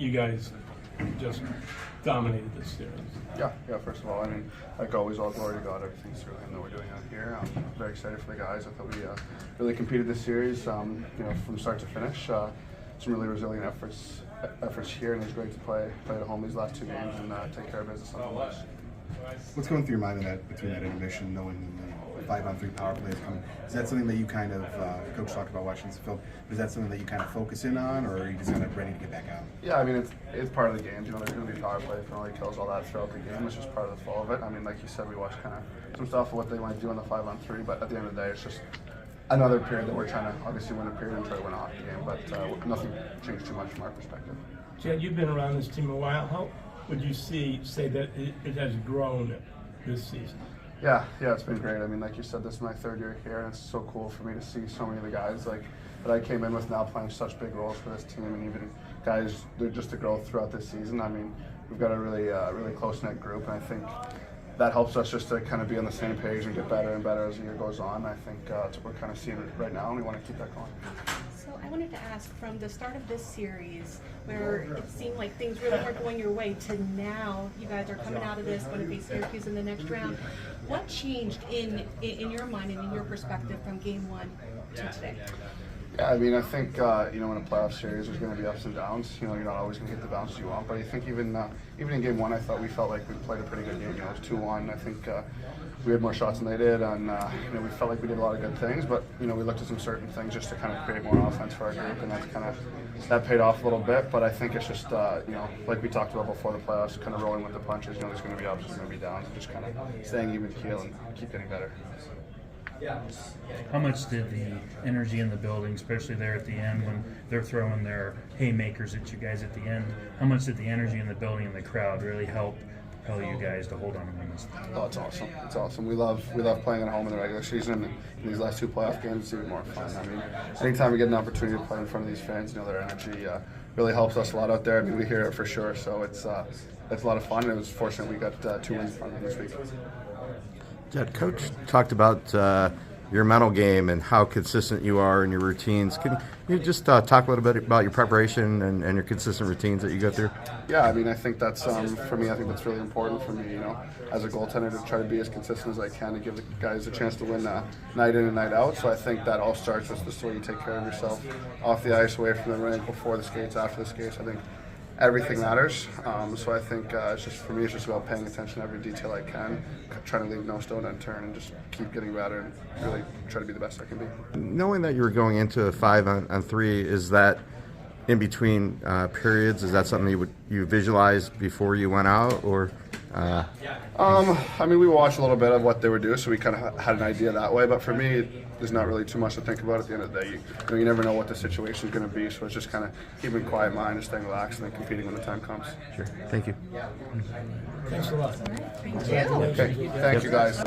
you guys just dominated this series. Yeah. First of all, I mean, like always, all glory to God. Everything's through Him that we're doing out here. I'm very excited for the guys. I thought we really competed this series, from start to finish. Some really resilient efforts here, and it was great to play at home these last two games and take care of business on the watch. What's going through your mind between that intermission, knowing the 5-on-3 power play is coming? Is that something that you kind of, Coach talked about watching this film, is that something that you kind of focus in on, or are you just kind of ready to get back out? Yeah, I mean, it's part of the game. There's going to be power play, penalty kills, all that throughout the game. It's just part of the flow of it. I mean, like you said, we watched kind of some stuff of what they might do on the 5-on-3, but at the end of the day, it's just another period that we're trying to obviously win a period and try to win a hockey game, but nothing changed too much from our perspective. Jet, you've been around this team a while. How would you say that it has grown this season? Yeah, it's been great. I mean, like you said, this is my third year here, and it's so cool for me to see so many of the guys that I came in with now playing such big roles for this team, and even guys they're just to grow throughout this season. I mean, we've got a really close-knit group, and I think that helps us just to kind of be on the same page and get better and better as the year goes on. I think that's what we're kind of seeing right now, and we want to keep that going. So I wanted to ask, from the start of this series, where it seemed like things really weren't going your way, to now you guys are coming out of this, going to face Syracuse in the next round. What changed in your mind and in your perspective from game one to today? Yeah, I mean, I think in a playoff series, there's going to be ups and downs. You're not always going to get the bounces you want. But I think even in game one, I thought we felt like we played a pretty good game. It was 2-1. I think we had more shots than they did, and we felt like we did a lot of good things. But we looked at some certain things just to kind of create more offense for our group, and that paid off a little bit. But I think it's just like we talked about before the playoffs, kind of rolling with the punches. There's going to be ups, there's going to be downs, and just kind of staying even keel and keep getting better. How much did the energy in the building, especially there at the end when they're throwing their haymakers at you guys at the end, how much did the energy in the building and the crowd really help propel you guys to hold on and win this thing? Oh, it's awesome. It's awesome. We love playing at home in the regular season, and in these last two playoff games, it's even more fun. I mean, anytime we get an opportunity to play in front of these fans, their energy really helps us a lot out there. I mean, we hear it for sure, so it's a lot of fun, and it was fortunate we got 2 wins in front of them this week. Jet, Coach talked about your mental game and how consistent you are in your routines. Can you just talk a little bit about your preparation and your consistent routines that you go through? Yeah, I mean, I think that's, for me, I think that's really important for me, as a goaltender, to try to be as consistent as I can to give the guys a chance to win night in and night out. So I think that all starts with just the way you take care of yourself off the ice, away from the rink, before the skates, after the skates. I think everything matters. So I think it's just, for me, it's just about paying attention to every detail I can, trying to leave no stone unturned, and just keep getting better and really try to be the best I can be. Knowing that you were going into a 5-on-3, is that in between periods? Is that something you visualized before you went out, or? I mean, we watched a little bit of what they would do, so we kind of had an idea that way. But for me, there's not really too much to think about at the end of the day. You never know what the situation is going to be, so it's just kind of keeping a quiet mind and staying relaxed and then competing when the time comes. Sure. Thank you. Thanks a lot. Thank you. Okay. Thank you, guys.